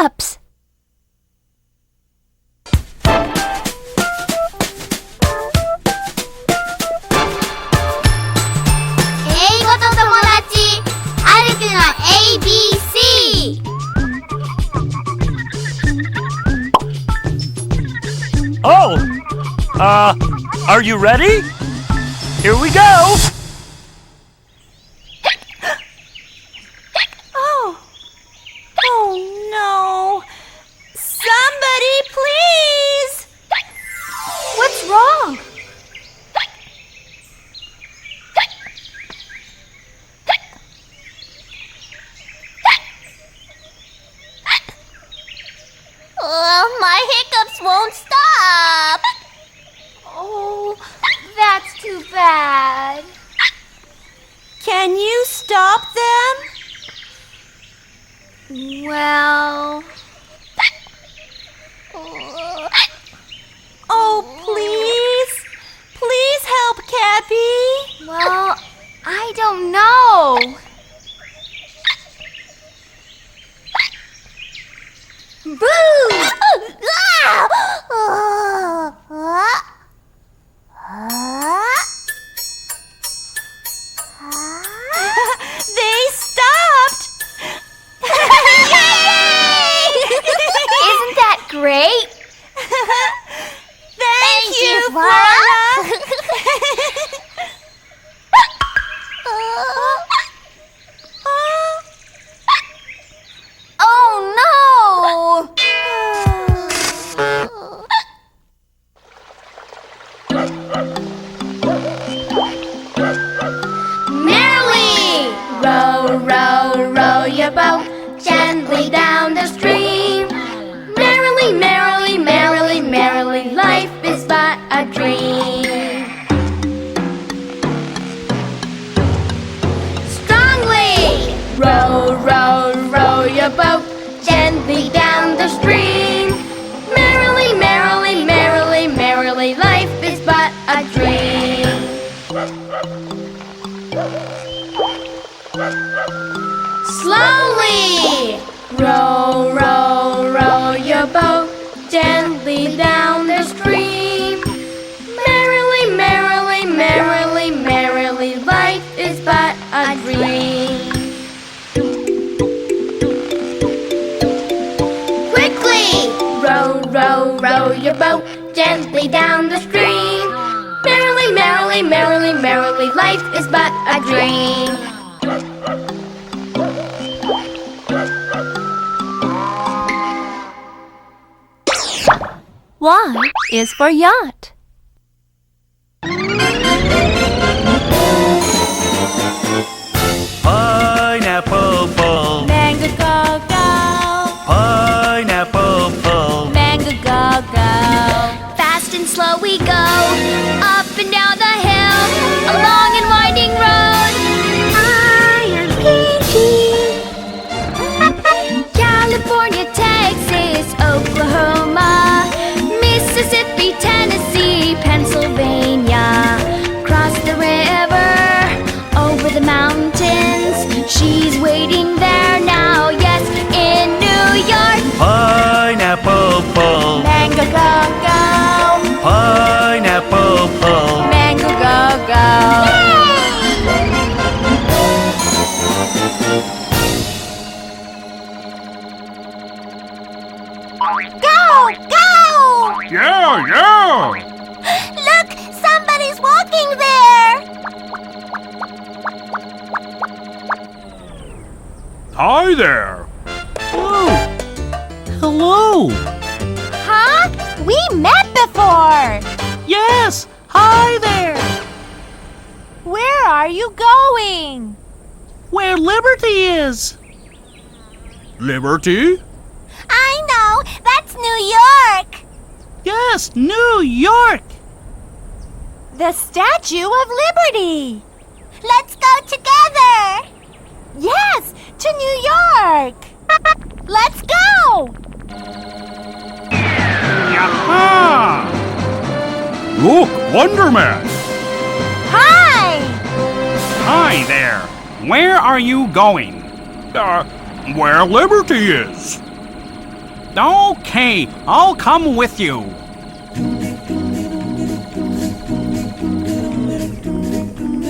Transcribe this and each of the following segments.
hiccups. Oh, are you ready? Here we go! Oh no! Somebody please! What's wrong? My hiccups won't stop. Oh, that's too bad. Can you stop them? Well... Oh, please? Please help, Cappy. Well, I don't know. Boo! They stopped! Isn't that great? Thank you, Flora! Oh no! Merrily! Row, row, row your boat gently down the stream. Merrily, merrily, merrily, merrily, life is but a dream. Strongly! Row, row, row your boat gently down the stream. Merrily, merrily, merrily, merrily, life is but a dream. Slowly! Row, row, row your boat gently down the stream. Merrily, merrily, merrily, merrily, life is but a dream. Quickly! Row, row, row your boat gently down the stream. Merrily, merrily, merrily, merrily, life is but a dream. Y is for yacht. Pineapple, Mango go go, pineapple, mango go go. Fast and slow we go, up and down the hill, a long and winding road. I am Peachy. California, Texas, Oklahoma, Mississippi, Tennessee, Pennsylvania. Cross the river, over the mountains. She's waiting there now, yes, in New York. pineapple, Mango go go, pineapple, mango go go. Go, go! Yeah! Look, somebody's walking there. Hi there! Oh, hello! Huh? We met before. Yes! Hi there! Where are you going? Where Liberty is! Liberty? I know, that's New York. Yes, New York! The Statue of Liberty. Let's go together. Yes, to New York. Let's go. Yaha! Look, Wonder Man! Hi. Hi there! Where are you going? Where Liberty is. Okay, I'll come with you.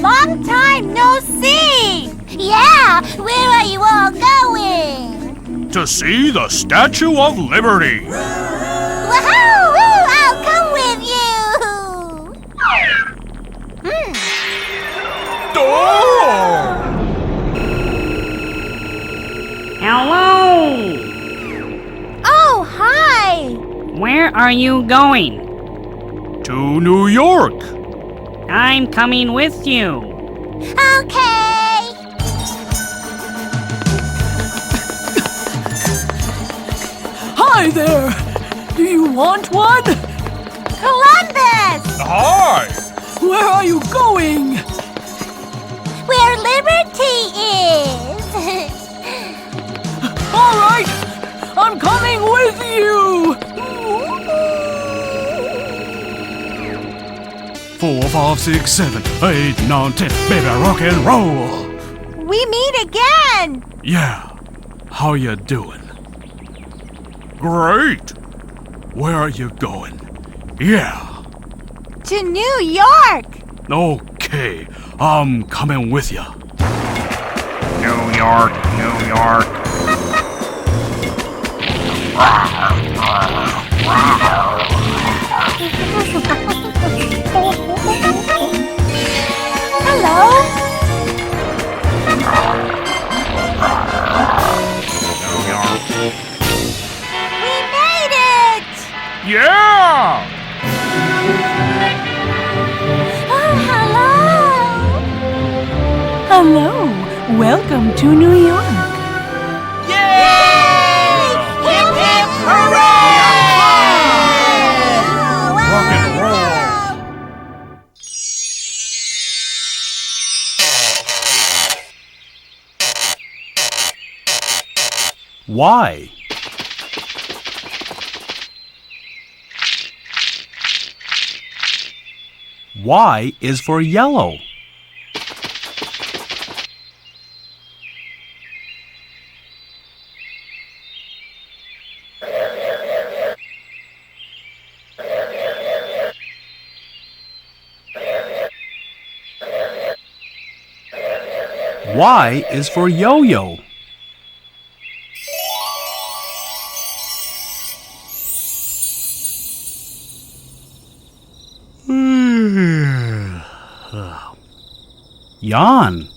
Long time no see! Yeah, where are you all going? To see the Statue of Liberty. Wahoo! I'll come with you! Hello! Oh, hi! Where are you going? To New York. I'm coming with you. Okay! Hi there! Do you want one? Columbus! Hi. Where are you going? Where liberty is! All right, I'm coming with you! 4, 5, 6, 7, 8, 9, 10. Baby, rock and roll. We meet again! Yeah. How you doing? Great. Where are you going? Yeah. To New York! Okay. I'm coming with you. New York, New York. Hello? New York. We made it! Yeah! Oh, hello! Hello, welcome to New York. Yay! Hip, hip, hooray! Rock and roll. Why? Y is for yellow. Y is for yo-yo. Yawn.